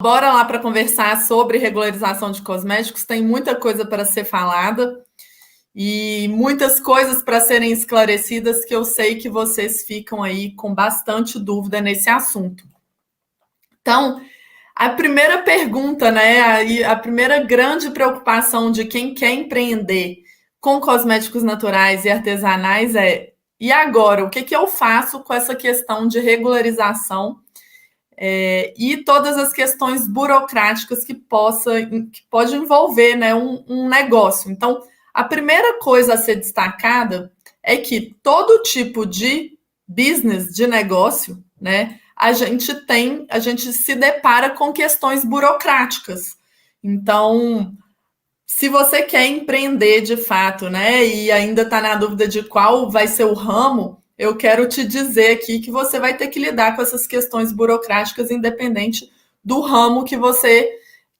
Bora lá para conversar sobre regularização de cosméticos. Tem muita coisa para ser falada e muitas coisas para serem esclarecidas que eu sei que vocês ficam aí com bastante dúvida nesse assunto. Então, a primeira pergunta, né, a primeira grande preocupação de quem quer empreender com cosméticos naturais e artesanais é: e agora, o que que eu faço com essa questão de regularização e todas as questões burocráticas que pode envolver, né, um negócio? Então, a primeira coisa a ser destacada é que todo tipo de business, de negócio, né, a gente se depara com questões burocráticas. Então, se você quer empreender de fato, né, e ainda está na dúvida de qual vai ser o ramo, eu quero te dizer aqui que você vai ter que lidar com essas questões burocráticas, independente do ramo que você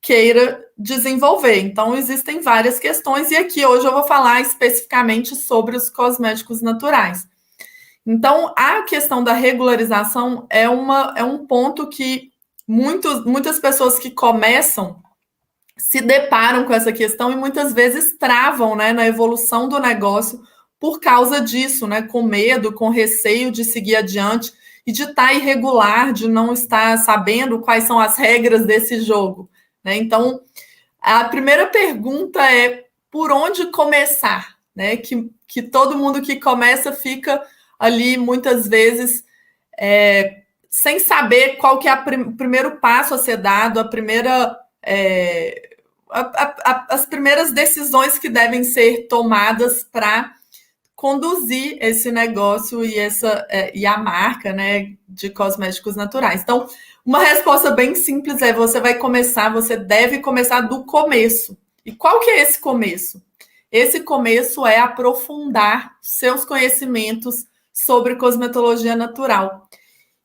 queira desenvolver. Então, existem várias questões, e aqui hoje eu vou falar especificamente sobre os cosméticos naturais. Então, a questão da regularização é um ponto que muitas pessoas que começam se deparam com essa questão e muitas vezes travam, né, na evolução do negócio por causa disso, né, com medo, com receio de seguir adiante e de estar irregular, de não estar sabendo quais são as regras desse jogo, né? Então, a primeira pergunta é: por onde começar, né? Que todo mundo que começa fica ali muitas vezes sem saber qual que é o primeiro passo a ser dado, a primeira as primeiras decisões que devem ser tomadas para conduzir esse negócio e a marca, né, de cosméticos naturais. Então, uma resposta bem simples é: você deve começar do começo. E qual que é esse começo? Esse começo é aprofundar seus conhecimentos sobre cosmetologia natural.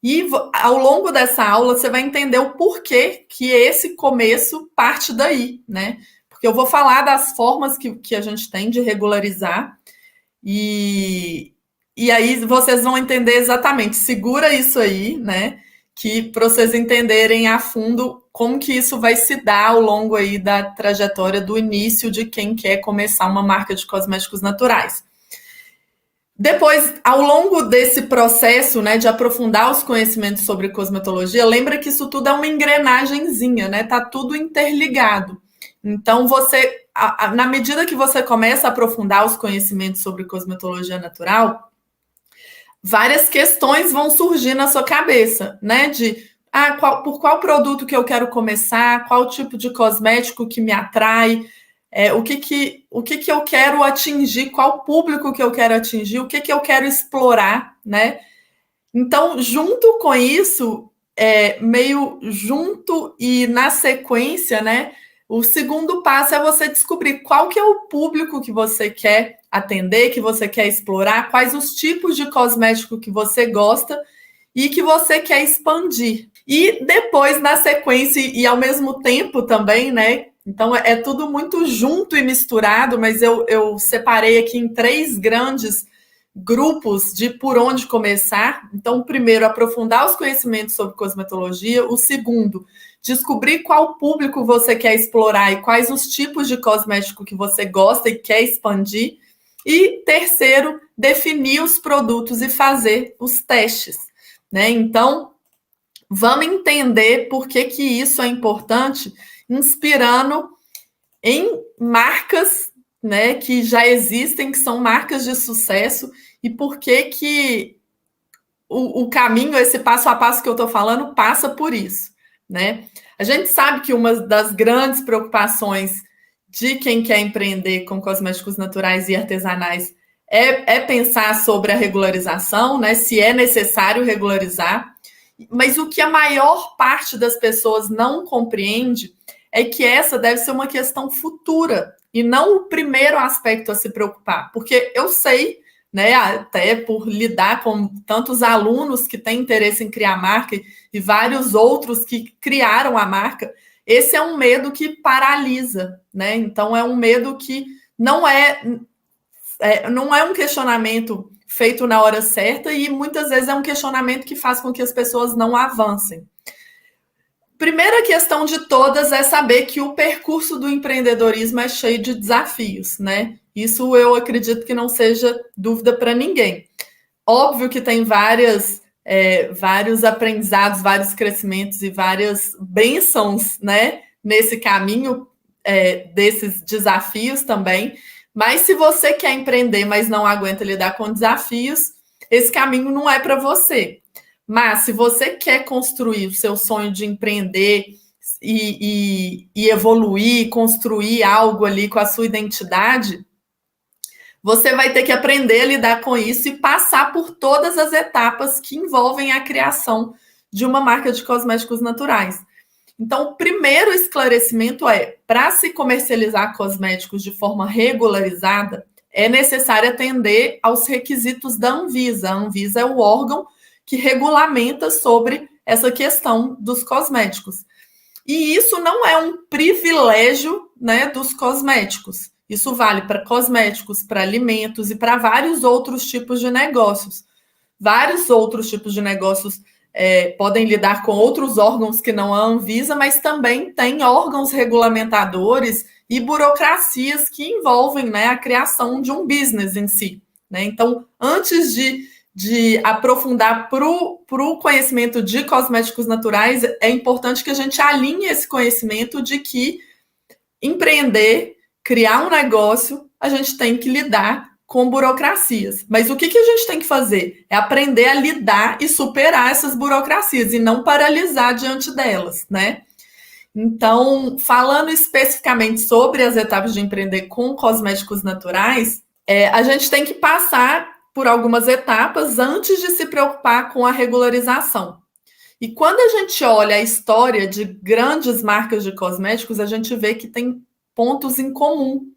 E ao longo dessa aula você vai entender o porquê que esse começo parte daí, né? Porque eu vou falar das formas que a gente tem de regularizar e aí vocês vão entender exatamente. Segura isso aí, né? Que para vocês entenderem a fundo como que isso vai se dar ao longo aí da trajetória do início de quem quer começar uma marca de cosméticos naturais. Depois, ao longo desse processo, né, de aprofundar os conhecimentos sobre cosmetologia, lembra que isso tudo é uma engrenagenzinha, né? Tá tudo interligado. Então, na medida que você começa a aprofundar os conhecimentos sobre cosmetologia natural, várias questões vão surgir na sua cabeça, né? Por qual produto que eu quero começar, qual tipo de cosmético que me atrai, o que eu quero atingir, qual público que eu quero atingir, o que eu quero explorar, né? Então, junto com isso, meio junto e na sequência, né? O segundo passo é você descobrir qual que é o público que você quer atender, que você quer explorar, quais os tipos de cosmético que você gosta e que você quer expandir. E depois, na sequência, e ao mesmo tempo também, né? Então, é tudo muito junto e misturado, mas eu separei aqui em três grandes grupos de por onde começar. Então, o primeiro, aprofundar os conhecimentos sobre cosmetologia. O segundo, descobrir qual público você quer explorar e quais os tipos de cosmético que você gosta e quer expandir. E terceiro, definir os produtos e fazer os testes, né? Então, vamos entender por que isso é importante, inspirando em marcas, né, que já existem, que são marcas de sucesso, e por que o caminho, esse passo a passo que eu estou falando, passa por isso, né? A gente sabe que uma das grandes preocupações de quem quer empreender com cosméticos naturais e artesanais é pensar sobre a regularização, né? Se é necessário regularizar, mas o que a maior parte das pessoas não compreende é que essa deve ser uma questão futura e não o primeiro aspecto a se preocupar. Porque eu sei, né, até por lidar com tantos alunos que têm interesse em criar marca e vários outros que criaram a marca, esse é um medo que paralisa, né? Então é um medo que não é um questionamento feito na hora certa e muitas vezes é um questionamento que faz com que as pessoas não avancem. Primeira questão de todas é saber que o percurso do empreendedorismo é cheio de desafios, né? Isso eu acredito que não seja dúvida para ninguém. Óbvio que tem vários aprendizados, vários crescimentos e várias bênçãos, né, nesse caminho desses desafios também. Mas se você quer empreender, mas não aguenta lidar com desafios, esse caminho não é para você. Mas se você quer construir o seu sonho de empreender e evoluir, construir algo ali com a sua identidade, você vai ter que aprender a lidar com isso e passar por todas as etapas que envolvem a criação de uma marca de cosméticos naturais. Então, o primeiro esclarecimento é: para se comercializar cosméticos de forma regularizada, é necessário atender aos requisitos da Anvisa. A Anvisa é o órgão que regulamenta sobre essa questão dos cosméticos. E isso não é um privilégio, né, dos cosméticos. Isso vale para cosméticos, para alimentos e para vários outros tipos de negócios. Vários outros tipos de negócios podem lidar com outros órgãos que não a Anvisa, mas também tem órgãos regulamentadores e burocracias que envolvem, né, a criação de um business em si, né? Então, antes de aprofundar para o conhecimento de cosméticos naturais, é importante que a gente alinhe esse conhecimento de que empreender, criar um negócio, a gente tem que lidar com burocracias. Mas o que a gente tem que fazer? É aprender a lidar e superar essas burocracias e não paralisar diante delas, né? Então, falando especificamente sobre as etapas de empreender com cosméticos naturais, a gente tem que passar por algumas etapas antes de se preocupar com a regularização. E quando a gente olha a história de grandes marcas de cosméticos, a gente vê que tem pontos em comum,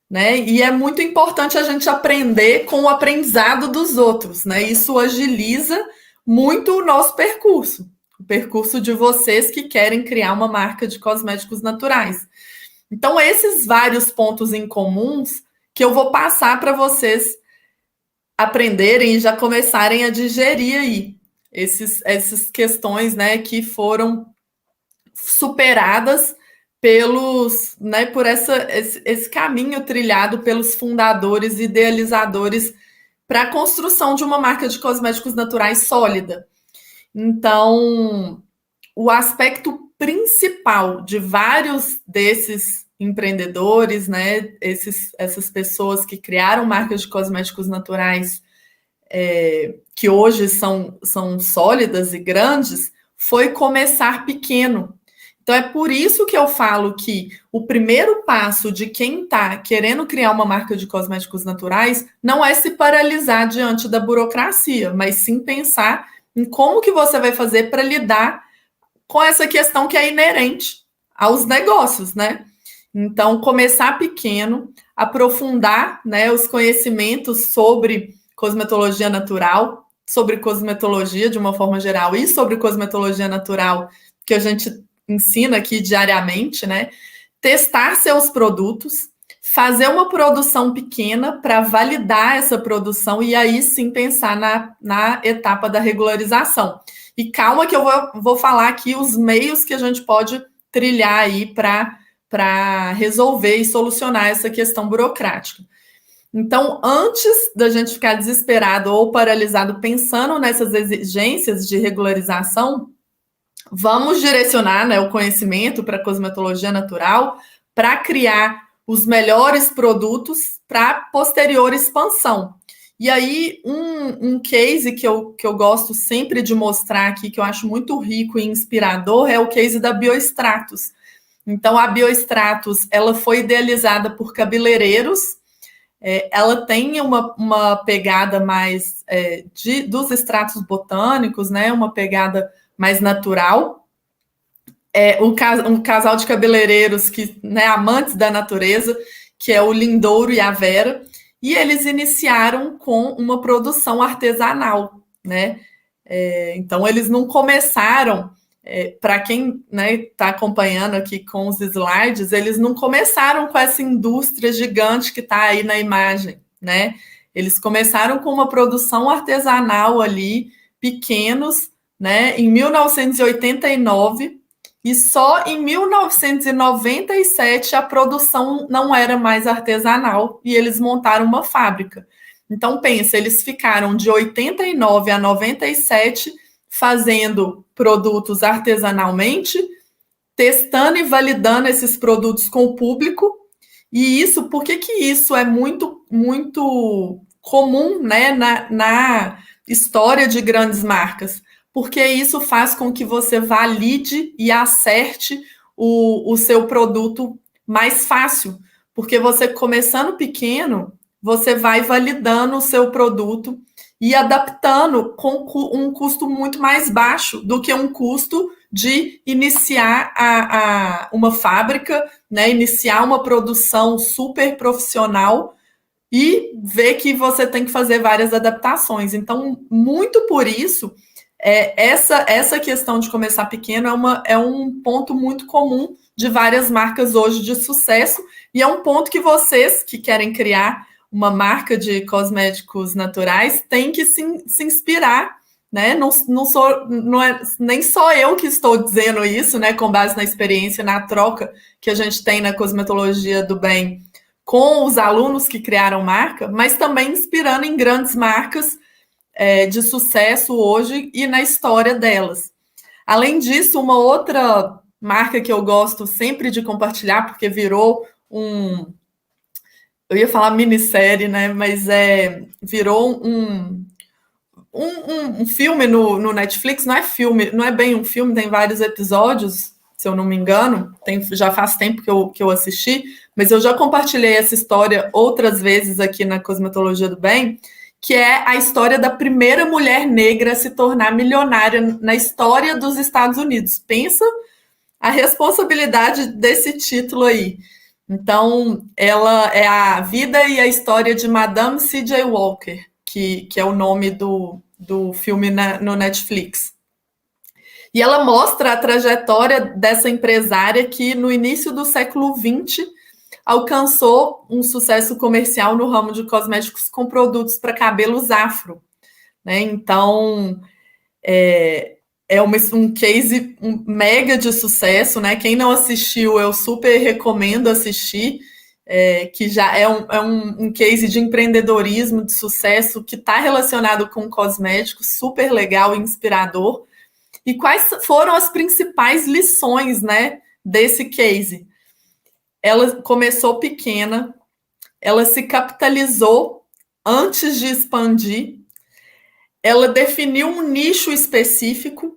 né? E é muito importante a gente aprender com o aprendizado dos outros, né? Isso agiliza muito o nosso percurso, o percurso de vocês que querem criar uma marca de cosméticos naturais. Então, esses vários pontos em comuns que eu vou passar para vocês aprenderem e já começarem a digerir aí essas questões, né, que foram superadas por esse caminho trilhado pelos fundadores e idealizadores para a construção de uma marca de cosméticos naturais sólida. Então, o aspecto principal de vários desses empreendedores, né, essas pessoas que criaram marcas de cosméticos naturais que hoje são sólidas e grandes, foi começar pequeno. Então, é por isso que eu falo que o primeiro passo de quem está querendo criar uma marca de cosméticos naturais não é se paralisar diante da burocracia, mas sim pensar em como que você vai fazer para lidar com essa questão que é inerente aos negócios, né? Então, começar pequeno, aprofundar, né, os conhecimentos sobre cosmetologia natural, sobre cosmetologia de uma forma geral e sobre cosmetologia natural que a gente ensina aqui diariamente, né? Testar seus produtos, fazer uma produção pequena para validar essa produção e aí sim pensar na etapa da regularização. E calma que eu vou falar aqui os meios que a gente pode trilhar aí para resolver e solucionar essa questão burocrática. Então, antes da gente ficar desesperado ou paralisado pensando nessas exigências de regularização, vamos direcionar, né, o conhecimento para a cosmetologia natural para criar os melhores produtos para posterior expansão. E aí, um case que eu gosto sempre de mostrar aqui, que eu acho muito rico e inspirador, é o case da Biostratos. Então, a Biostratos, ela foi idealizada por cabeleireiros, ela tem uma pegada mais dos extratos botânicos, né, uma pegada mais natural. Um casal de cabeleireiros que, né, amantes da natureza, que é o Lindouro e a Vera, e eles iniciaram com uma produção artesanal, né? Então, eles não começaram, para quem está acompanhando aqui com os slides, eles não começaram com essa indústria gigante que está aí na imagem, né? Eles começaram com uma produção artesanal ali, pequenos, né? Em 1989, e só em 1997 a produção não era mais artesanal e eles montaram uma fábrica. Então, pensa, eles ficaram de 89 a 97 fazendo produtos artesanalmente, testando e validando esses produtos com o público. E isso, por que isso é muito, muito comum, né, na história de grandes marcas? Porque isso faz com que você valide e acerte o seu produto mais fácil. Porque você começando pequeno, você vai validando o seu produto e adaptando com um custo muito mais baixo do que um custo de iniciar uma fábrica, né, iniciar uma produção super profissional e ver que você tem que fazer várias adaptações. Então, muito por isso, essa questão de começar pequeno é um ponto muito comum de várias marcas hoje de sucesso, e é um ponto que vocês que querem criar uma marca de cosméticos naturais têm que se inspirar, né? Não é nem só eu que estou dizendo isso, né? Com base na experiência, na troca que a gente tem na cosmetologia do bem com os alunos que criaram marca, mas também inspirando em grandes marcas de sucesso hoje e na história delas. Além disso, uma outra marca que eu gosto sempre de compartilhar, porque virou eu ia falar minissérie, né? Mas virou um filme no Netflix, não é filme, não é bem um filme, tem vários episódios, se eu não me engano, já faz tempo que eu assisti, mas eu já compartilhei essa história outras vezes aqui na Cosmetologia do Bem, que é a história da primeira mulher negra a se tornar milionária na história dos Estados Unidos. Pensa a responsabilidade desse título aí. Então, ela é a vida e a história de Madame C.J. Walker, que é o nome do filme no Netflix. E ela mostra a trajetória dessa empresária que, no início do século XX, alcançou um sucesso comercial no ramo de cosméticos com produtos para cabelos afro, né? Então, um case mega de sucesso, né? Quem não assistiu, eu super recomendo assistir, que já é um case de empreendedorismo, de sucesso, que está relacionado com cosméticos, super legal e inspirador. E quais foram as principais lições, né, desse case? Ela começou pequena, ela se capitalizou antes de expandir, ela definiu um nicho específico,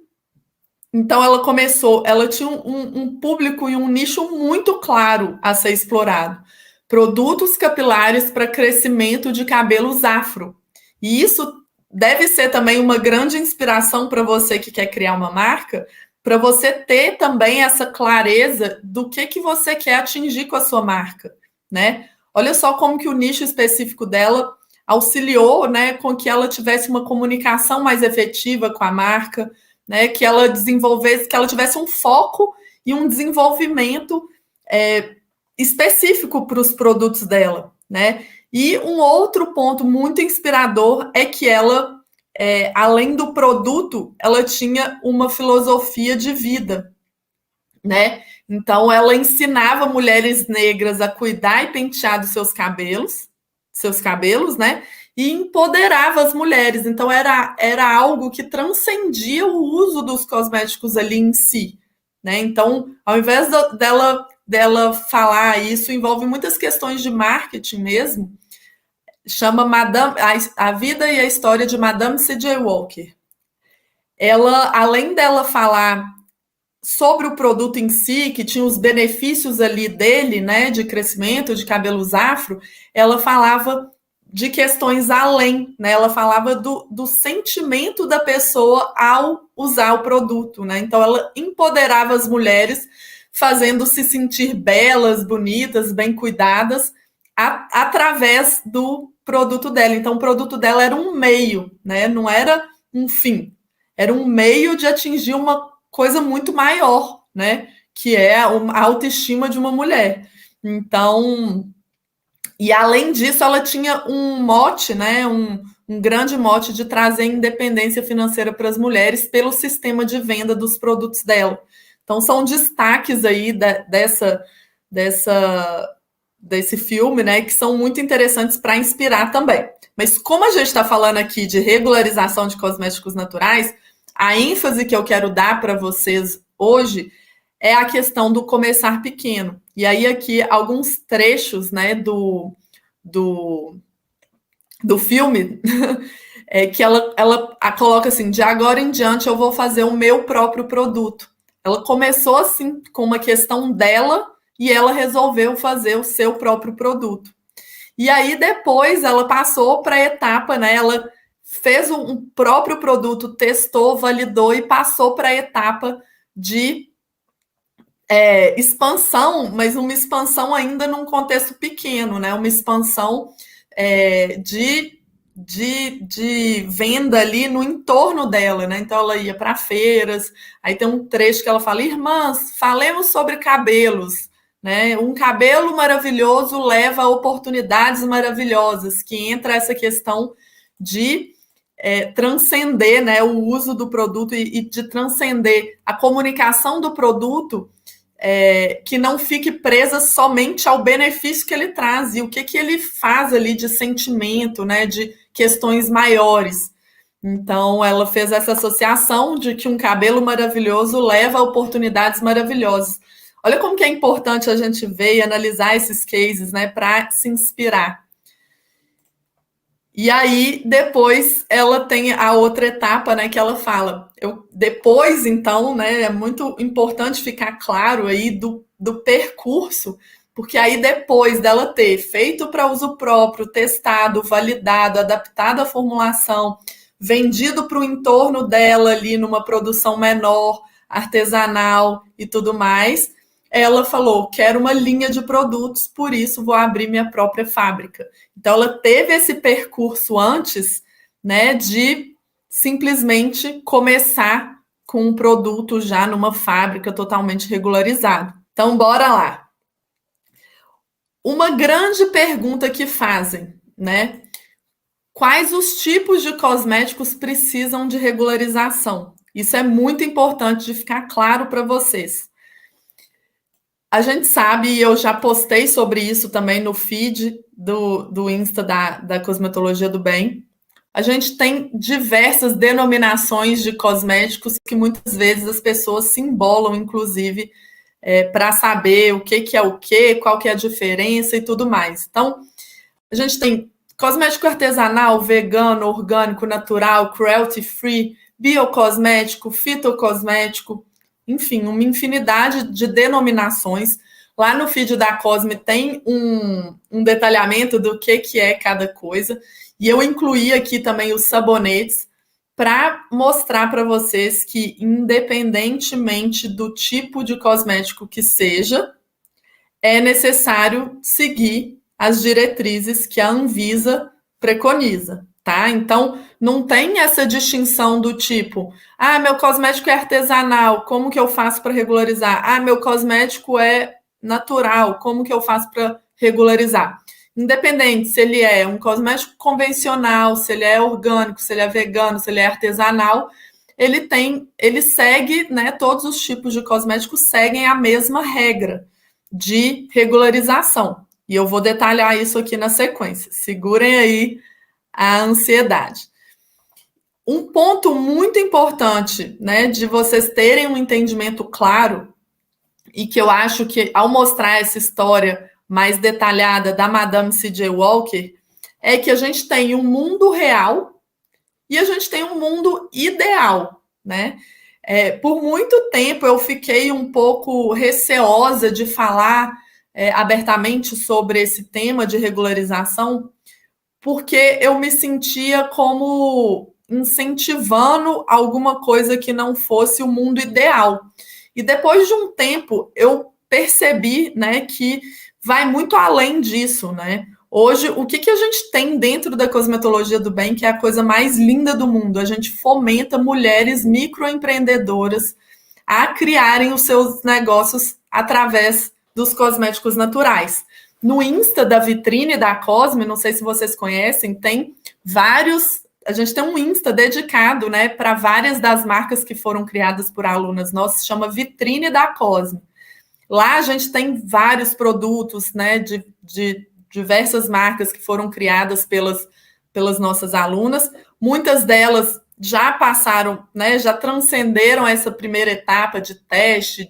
então ela tinha um público e um nicho muito claro a ser explorado. Produtos capilares para crescimento de cabelos afro. E isso deve ser também uma grande inspiração para você que quer criar uma marca, para você ter também essa clareza do que você quer atingir com a sua marca, né? Olha só como que o nicho específico dela auxiliou, né, com que ela tivesse uma comunicação mais efetiva com a marca, né, que ela tivesse um foco e um desenvolvimento específico para os produtos dela, né? E um outro ponto muito inspirador é que ela, além do produto, ela tinha uma filosofia de vida, né? Então, ela ensinava mulheres negras a cuidar e pentear dos seus cabelos, né? E empoderava as mulheres. Então, era algo que transcendia o uso dos cosméticos ali em si, né? Então, ao invés dela falar isso, envolve muitas questões de marketing mesmo, chama A Vida e a História de Madame C.J. Walker. Ela, além dela falar sobre o produto em si, que tinha os benefícios ali dele, né, de crescimento, de cabelos afro, ela falava de questões além, né? Ela falava do sentimento da pessoa ao usar o produto, né? Então, ela empoderava as mulheres, fazendo se sentir belas, bonitas, bem cuidadas, através do produto dela. Então, o produto dela era um meio, né? Não era um fim. Era um meio de atingir uma coisa muito maior, né? Que é a autoestima de uma mulher. Então, e além disso, ela tinha um mote, né? Um grande mote de trazer independência financeira para as mulheres pelo sistema de venda dos produtos dela. Então, são destaques aí desse filme, né, que são muito interessantes para inspirar também. Mas como a gente está falando aqui de regularização de cosméticos naturais, a ênfase que eu quero dar para vocês hoje é a questão do começar pequeno. E aí aqui alguns trechos, né, do filme que ela coloca assim, de agora em diante eu vou fazer o meu próprio produto. Ela começou assim com uma questão dela e ela resolveu fazer o seu próprio produto. E aí depois ela passou para a etapa, né? Ela fez um próprio produto, testou, validou e passou para a etapa de expansão, mas uma expansão ainda num contexto pequeno, né? Uma expansão de venda ali no entorno dela, né? Então ela ia para feiras, aí tem um trecho que ela fala: irmãs, falemos sobre cabelos, né? Um cabelo maravilhoso leva a oportunidades maravilhosas, que entra essa questão de transcender, né, o uso do produto e de transcender a comunicação do produto, que não fique presa somente ao benefício que ele traz e o que ele faz ali de sentimento, né, de questões maiores. Então, ela fez essa associação de que um cabelo maravilhoso leva a oportunidades maravilhosas. Olha como que é importante a gente ver e analisar esses cases, né, para se inspirar. E aí, depois, ela tem a outra etapa, né, que ela fala. Depois, então, né, é muito importante ficar claro aí do percurso, porque aí depois dela ter feito para uso próprio, testado, validado, adaptado a formulação, vendido para o entorno dela ali numa produção menor, artesanal e tudo mais, ela falou, quero uma linha de produtos, por isso vou abrir minha própria fábrica. Então, ela teve esse percurso antes, né, de simplesmente começar com um produto já numa fábrica totalmente regularizado. Então, bora lá. Uma grande pergunta que fazem, né? Quais os tipos de cosméticos precisam de regularização? Isso é muito importante de ficar claro para vocês. A gente sabe, e eu já postei sobre isso também no feed do Insta da Cosmetologia do Bem, a gente tem diversas denominações de cosméticos que muitas vezes as pessoas se embolam, inclusive, para saber o que é o que, qual que é a diferença e tudo mais. Então, a gente tem cosmético artesanal, vegano, orgânico, natural, cruelty free, biocosmético, fitocosmético, enfim, uma infinidade de denominações. Lá no feed da Cosme tem um detalhamento do que é cada coisa. E eu incluí aqui também os sabonetes para mostrar para vocês que, independentemente do tipo de cosmético que seja, é necessário seguir as diretrizes que a Anvisa preconiza, tá? Então, não tem essa distinção do tipo, meu cosmético é artesanal, como que eu faço para regularizar? Meu cosmético é natural, como que eu faço para regularizar? Independente se ele é um cosmético convencional, se ele é orgânico, se ele é vegano, se ele é artesanal, ele segue, né, todos os tipos de cosméticos seguem a mesma regra de regularização. E eu vou detalhar isso aqui na sequência. Segurem aí a ansiedade. Um ponto muito importante, né, de vocês terem um entendimento claro, e que eu acho que ao mostrar essa história mais detalhada da Madame C.J. Walker, é que a gente tem um mundo real e a gente tem um mundo ideal, né? Por muito tempo eu fiquei um pouco receosa de falar abertamente sobre esse tema de regularização, porque eu me sentia como incentivando alguma coisa que não fosse o mundo ideal. E depois de um tempo eu percebi, né, que vai muito além disso, né? Hoje, o que a gente tem dentro da cosmetologia do bem, que é a coisa mais linda do mundo? A gente fomenta mulheres microempreendedoras a criarem os seus negócios através dos cosméticos naturais. No Insta da vitrine da Cosme, não sei se vocês conhecem, tem vários a gente tem um Insta dedicado, né, para várias das marcas que foram criadas por alunas nossas, chama Vitrine da Cosme. Lá a gente tem vários produtos, né, de diversas marcas que foram criadas pelas nossas alunas. Muitas delas já passaram, né, já transcenderam essa primeira etapa de teste,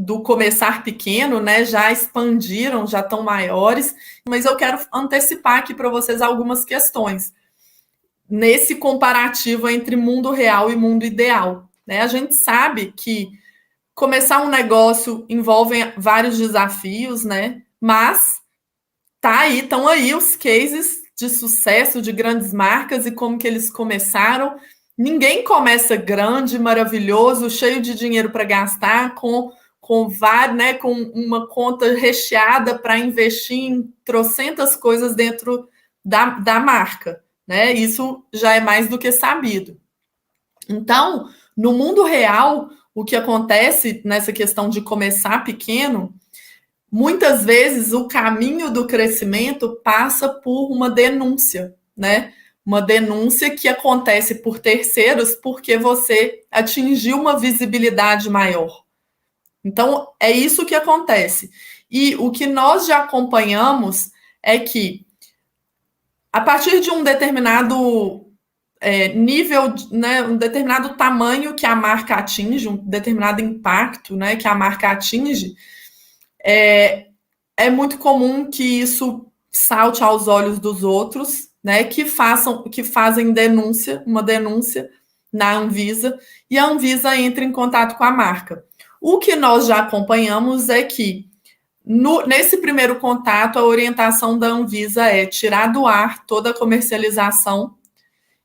do começar pequeno, né, já expandiram, já estão maiores, mas eu quero antecipar aqui para vocês algumas questões nesse comparativo entre mundo real e mundo ideal, né? A gente sabe que começar um negócio envolve vários desafios, né? Mas estão aí os cases de sucesso de grandes marcas e como que eles começaram. Ninguém começa grande, maravilhoso, cheio de dinheiro para gastar, com né, com uma conta recheada para investir em trocentas coisas dentro da marca, né? Isso já é mais do que sabido. Então, no mundo real, o que acontece nessa questão de começar pequeno, muitas vezes o caminho do crescimento passa por uma denúncia, né? Uma denúncia que acontece por terceiros porque você atingiu uma visibilidade maior. Então, é isso que acontece. E o que nós já acompanhamos é que, a partir de um determinado nível, né, um determinado tamanho que a marca atinge, um determinado impacto, né, que a marca atinge, é muito comum que isso salte aos olhos dos outros, né, que fazem uma denúncia na Anvisa, e a Anvisa entra em contato com a marca. O que nós já acompanhamos é que, nesse primeiro contato, a orientação da Anvisa é tirar do ar toda a comercialização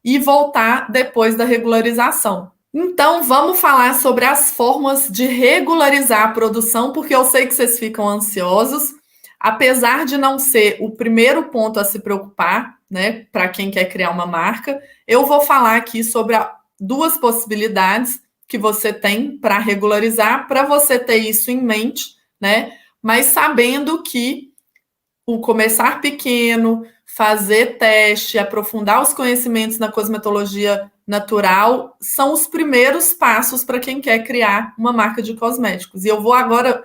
e voltar depois da regularização. Então, vamos falar sobre as formas de regularizar a produção, porque eu sei que vocês ficam ansiosos, apesar de não ser o primeiro ponto a se preocupar, né, para quem quer criar uma marca. Eu vou falar aqui sobre duas possibilidades que você tem para regularizar, para você ter isso em mente, né, mas sabendo que o começar pequeno, fazer teste, aprofundar os conhecimentos na cosmetologia natural são os primeiros passos para quem quer criar uma marca de cosméticos. E eu vou agora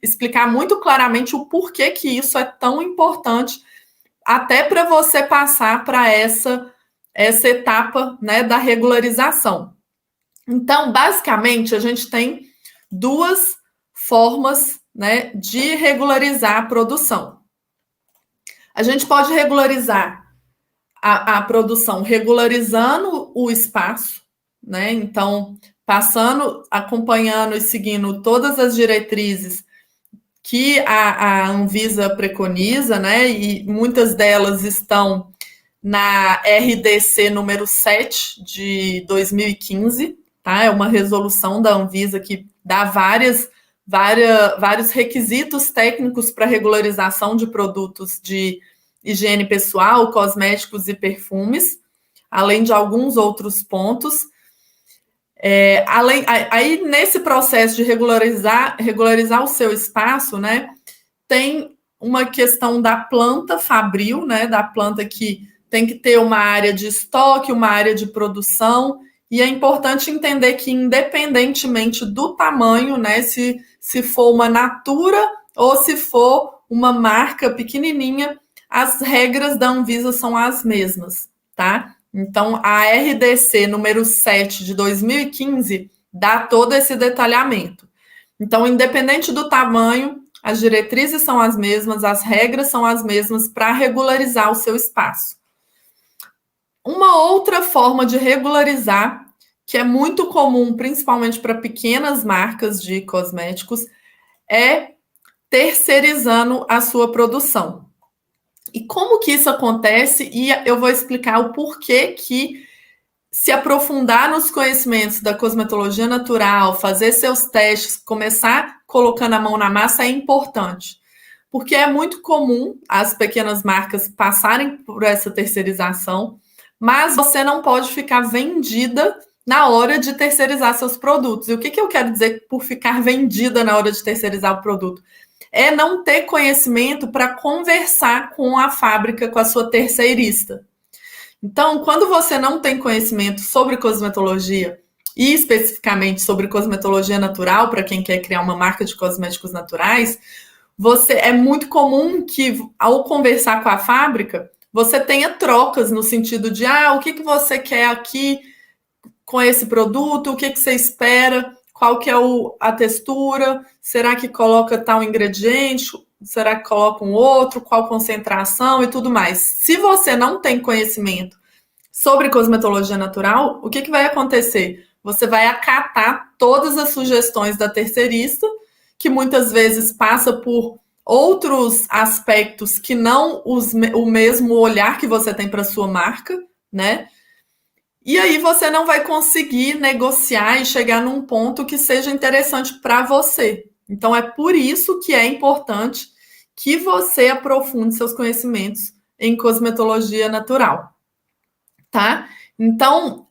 explicar muito claramente o porquê que isso é tão importante, até para você passar para essa etapa, né, da regularização. Então, basicamente, a gente tem duas formas, né, de regularizar a produção. A gente pode regularizar a produção regularizando o espaço, né? Então, acompanhando e seguindo todas as diretrizes que a Anvisa preconiza, né? E muitas delas estão na RDC número 7 de 2015, tá? É uma resolução da Anvisa que dá vários requisitos técnicos para regularização de produtos de higiene pessoal, cosméticos e perfumes, além de alguns outros pontos. Aí, nesse processo de regularizar o seu espaço, né, tem uma questão da planta fabril, né, da planta que tem que ter uma área de estoque, uma área de produção, e é importante entender que, independentemente do tamanho, né, se for uma Natura ou se for uma marca pequenininha, as regras da Anvisa são as mesmas, tá? Então, a RDC número 7 de 2015 dá todo esse detalhamento. Então, independente do tamanho, as diretrizes são as mesmas, as regras são as mesmas para regularizar o seu espaço. Uma outra forma de regularizar, que é muito comum, principalmente para pequenas marcas de cosméticos, é terceirizando a sua produção. E como que isso acontece? E eu vou explicar o porquê que se aprofundar nos conhecimentos da cosmetologia natural, fazer seus testes, começar colocando a mão na massa é importante. Porque é muito comum as pequenas marcas passarem por essa terceirização, mas você não pode ficar vendida na hora de terceirizar seus produtos. E o que eu quero dizer por ficar vendida na hora de terceirizar o produto? É não ter conhecimento para conversar com a fábrica, com a sua terceirista. Então, quando você não tem conhecimento sobre cosmetologia, e especificamente sobre cosmetologia natural, para quem quer criar uma marca de cosméticos naturais, é muito comum que, ao conversar com a fábrica, você tenha trocas no sentido de o que você quer aqui com esse produto, o que você espera, qual que é a textura, será que coloca tal ingrediente, será que coloca um outro, qual concentração e tudo mais. Se você não tem conhecimento sobre cosmetologia natural, o que vai acontecer? Você vai acatar todas as sugestões da terceirista, que muitas vezes passa por outros aspectos que não o mesmo olhar que você tem para sua marca, né? E aí você não vai conseguir negociar e chegar num ponto que seja interessante para você. Então é por isso que é importante que você aprofunde seus conhecimentos em cosmetologia natural, tá? Então,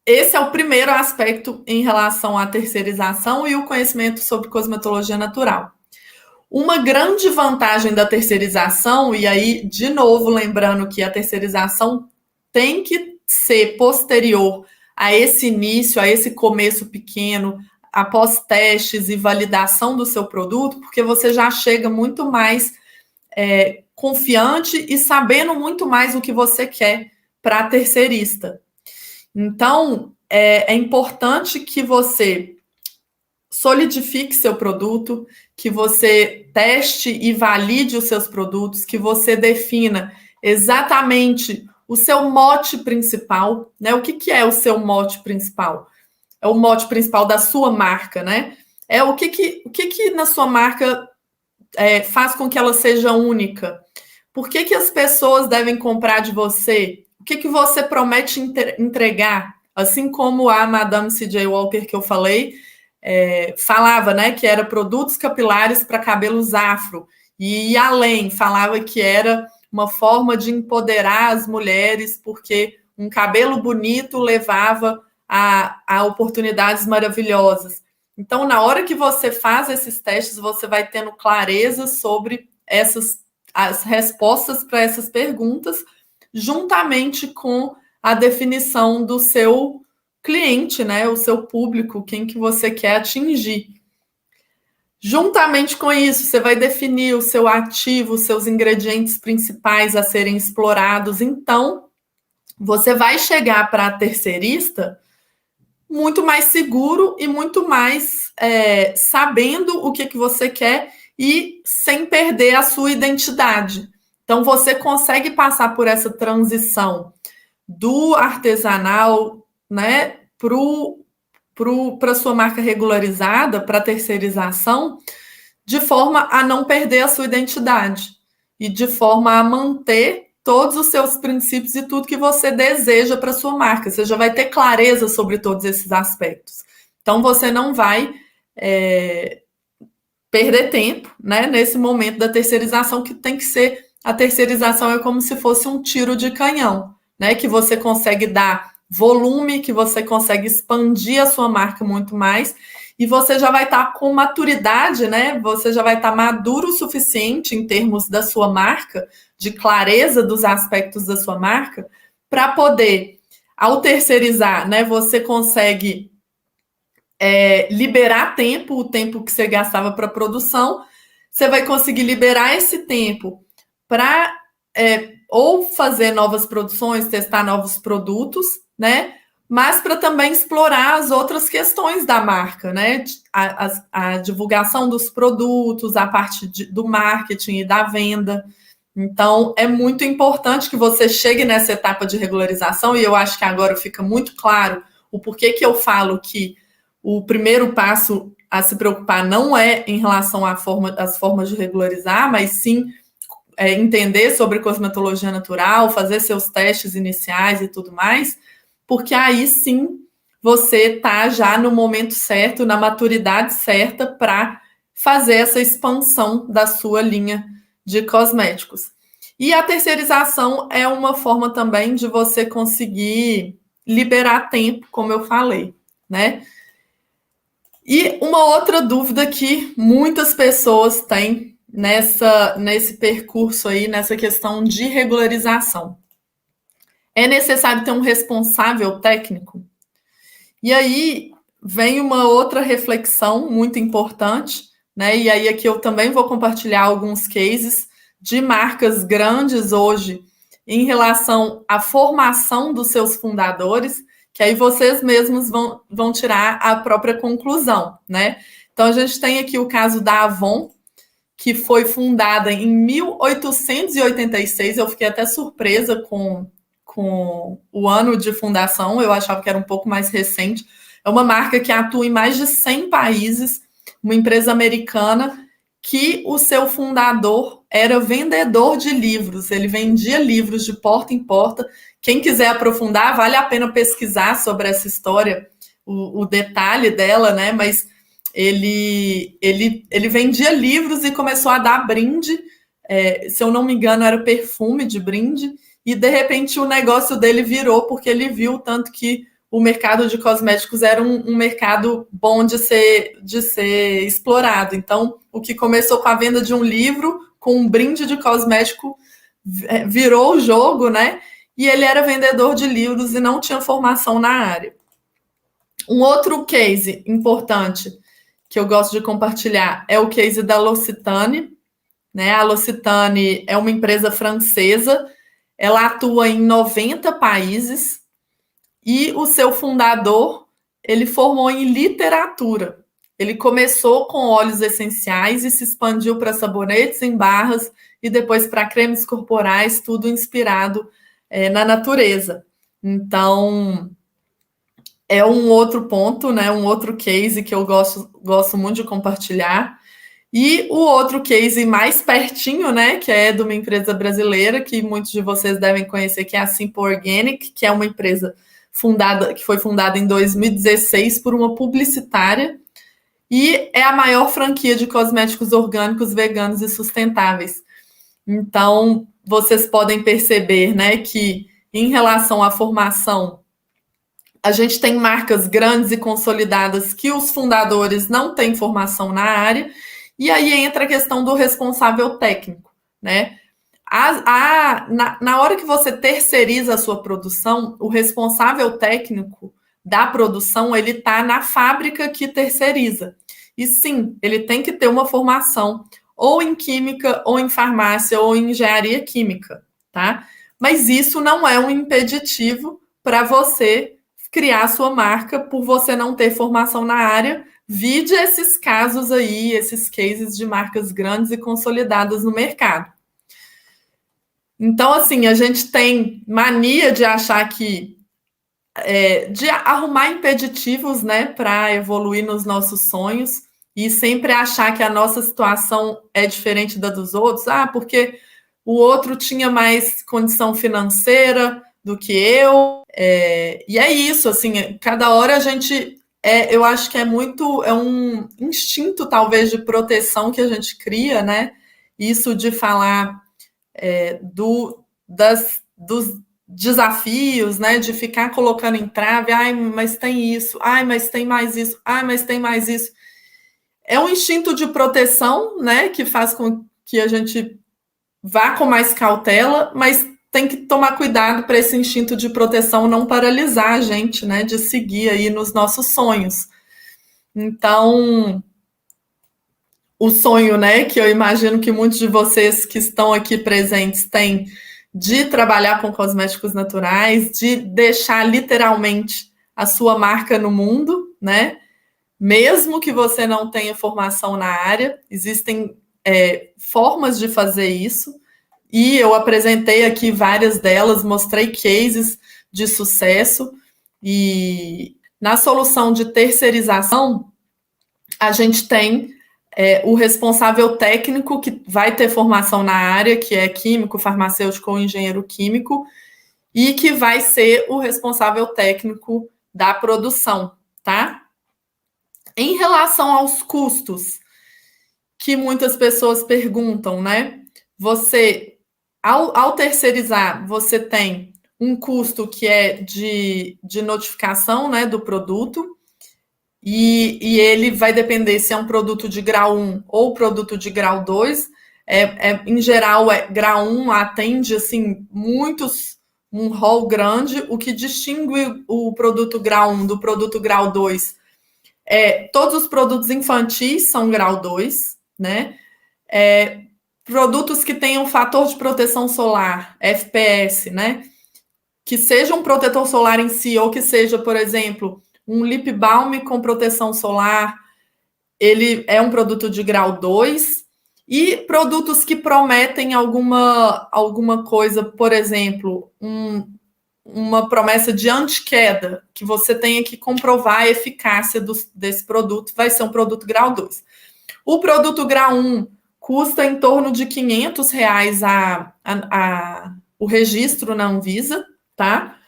esse é o primeiro aspecto em relação à terceirização e o conhecimento sobre cosmetologia natural. Uma grande vantagem da terceirização, e aí, de novo, lembrando que a terceirização tem que ser posterior a esse início, a esse começo pequeno, após testes e validação do seu produto, porque você já chega muito mais confiante e sabendo muito mais o que você quer para a terceirista. Então, é importante que você solidifique seu produto, que você teste e valide os seus produtos, que você defina exatamente o seu mote principal, né? O que é o seu mote principal? É o mote principal da sua marca, né? É o que na sua marca faz com que ela seja única? Por que as pessoas devem comprar de você? O que você promete entregar? Assim como a Madame C.J. Walker que eu falei, falava, né, que era produtos capilares para cabelos afro, e além, falava que era uma forma de empoderar as mulheres, porque um cabelo bonito levava a oportunidades maravilhosas. Então, na hora que você faz esses testes, você vai tendo clareza sobre as respostas para essas perguntas, juntamente com a definição do seu cliente, né, o seu público, quem que você quer atingir. Juntamente com isso, você vai definir o seu ativo, os seus ingredientes principais a serem explorados. Então, você vai chegar para a terceirista muito mais seguro e muito mais sabendo o que você quer e sem perder a sua identidade. Então, você consegue passar por essa transição do artesanal, né, para sua marca regularizada, para terceirização, de forma a não perder a sua identidade e de forma a manter todos os seus princípios e tudo que você deseja para sua marca. Você já vai ter clareza sobre todos esses aspectos. Então, você não vai perder tempo, né, nesse momento da terceirização, que tem que ser... A terceirização é como se fosse um tiro de canhão, né, que você consegue dar volume, que você consegue expandir a sua marca muito mais, e você já vai estar com maturidade, né? Você já vai estar maduro o suficiente em termos da sua marca, de clareza dos aspectos da sua marca, para poder, ao terceirizar, né? Você consegue liberar tempo, o tempo que você gastava para produção, você vai conseguir liberar esse tempo para ou fazer novas produções, testar novos produtos, né? Mas para também explorar as outras questões da marca, né? A divulgação dos produtos, a parte do marketing e da venda. Então, é muito importante que você chegue nessa etapa de regularização, e eu acho que agora fica muito claro o porquê que eu falo que o primeiro passo a se preocupar não é em relação às formas de regularizar, mas sim entender sobre cosmetologia natural, fazer seus testes iniciais e tudo mais, porque aí sim você está já no momento certo, na maturidade certa para fazer essa expansão da sua linha de cosméticos. E a terceirização é uma forma também de você conseguir liberar tempo, como eu falei, né? E uma outra dúvida que muitas pessoas têm nesse percurso aí, nessa questão de regularização. É necessário ter um responsável técnico? E aí vem uma outra reflexão muito importante, né? E aí aqui eu também vou compartilhar alguns cases de marcas grandes hoje em relação à formação dos seus fundadores, que aí vocês mesmos vão tirar a própria conclusão, né? Então a gente tem aqui o caso da Avon, que foi fundada em 1886. Eu fiquei até surpresa com o ano de fundação, eu achava que era um pouco mais recente. É uma marca que atua em mais de 100 países, uma empresa americana que o seu fundador era vendedor de livros, ele vendia livros de porta em porta. Quem quiser aprofundar, vale a pena pesquisar sobre essa história, o detalhe dela, né? Mas ele vendia livros e começou a dar brinde, se eu não me engano, era perfume de brinde, e de repente o negócio dele virou porque ele viu tanto que o mercado de cosméticos era um mercado bom de ser explorado. Então, o que começou com a venda de um livro, com um brinde de cosmético, virou o jogo, né? E ele era vendedor de livros e não tinha formação na área. Um outro case importante que eu gosto de compartilhar é o case da L'Occitane, né? A L'Occitane é uma empresa francesa, ela atua em 90 países e o seu fundador, ele formou em literatura. Ele começou com óleos essenciais e se expandiu para sabonetes em barras e depois para cremes corporais, tudo inspirado na natureza. Então, é um outro ponto, né? Um outro case que eu gosto muito de compartilhar. E o outro case mais pertinho, né, que é de uma empresa brasileira, que muitos de vocês devem conhecer, que é a Simple Organic, que é uma empresa que foi fundada em 2016 por uma publicitária, e é a maior franquia de cosméticos orgânicos, veganos e sustentáveis. Então, vocês podem perceber, né, que em relação à formação, a gente tem marcas grandes e consolidadas que os fundadores não têm formação na área, e aí entra a questão do responsável técnico, né? Na hora que você terceiriza a sua produção, o responsável técnico da produção, ele está na fábrica que terceiriza. E sim, ele tem que ter uma formação ou em química, ou em farmácia, ou em engenharia química, tá? Mas isso não é um impeditivo para você criar a sua marca por você não ter formação na área. Vide esses casos aí, esses cases de marcas grandes e consolidadas no mercado. Então, assim, a gente tem mania de achar que de arrumar impeditivos, né, para evoluir nos nossos sonhos e sempre achar que a nossa situação é diferente da dos outros. Porque o outro tinha mais condição financeira do que eu. E é isso, assim, cada hora a gente. Eu acho que é um instinto, talvez, de proteção que a gente cria, né? Isso de falar dos desafios, né? De ficar colocando entrave, mas tem isso, mas tem mais isso, mas tem mais isso. É um instinto de proteção, né? Que faz com que a gente vá com mais cautela, mas tem que tomar cuidado para esse instinto de proteção não paralisar a gente, né? De seguir aí nos nossos sonhos. Então, o sonho, né, que eu imagino que muitos de vocês que estão aqui presentes têm de trabalhar com cosméticos naturais, de deixar literalmente a sua marca no mundo, né? Mesmo que você não tenha formação na área, existem formas de fazer isso. E eu apresentei aqui várias delas, mostrei cases de sucesso. E na solução de terceirização, a gente tem o responsável técnico, que vai ter formação na área, que é químico, farmacêutico ou engenheiro químico, e que vai ser o responsável técnico da produção, tá? Em relação aos custos, que muitas pessoas perguntam, né? Você, ao terceirizar, você tem um custo que é de notificação, né, do produto, e ele vai depender se é um produto de grau 1 ou produto de grau 2. Em geral, grau 1 atende assim, muitos um rol grande. O que distingue o produto grau 1 do produto grau 2 é todos os produtos infantis são grau 2, né? Produtos que tenham fator de proteção solar, FPS, né? Que seja um protetor solar em si, ou que seja, por exemplo, um lip balm com proteção solar, ele é um produto de grau 2. E produtos que prometem alguma coisa, por exemplo, uma promessa de anti-queda, que você tenha que comprovar a eficácia desse produto, vai ser um produto grau 2. O produto grau 1 custa em torno de R$ 500 o registro na Anvisa, tá?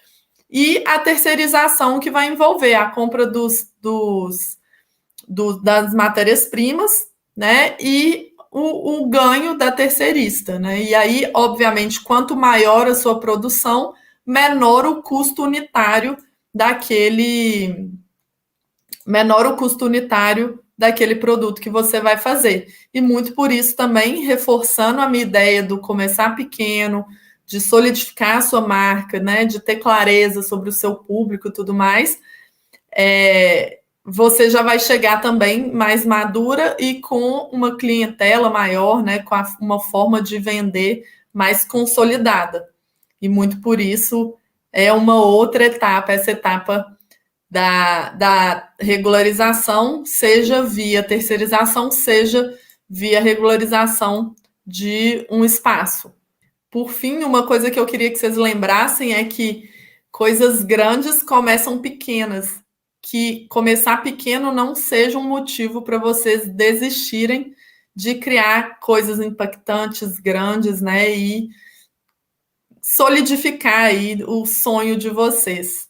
E a terceirização que vai envolver a compra das matérias-primas, né? E o ganho da terceirista, né? E aí, obviamente, quanto maior a sua produção, menor o custo unitário daquele produto que você vai fazer. E muito por isso também, reforçando a minha ideia do começar pequeno, de solidificar a sua marca, né, de ter clareza sobre o seu público e tudo mais, você já vai chegar também mais madura e com uma clientela maior, né, com uma forma de vender mais consolidada. E muito por isso é uma outra etapa, essa etapa da regularização, seja via terceirização, seja via regularização de um espaço. Por fim, uma coisa que eu queria que vocês lembrassem é que coisas grandes começam pequenas. Que começar pequeno não seja um motivo para vocês desistirem de criar coisas impactantes, grandes, né? E solidificar aí o sonho de vocês.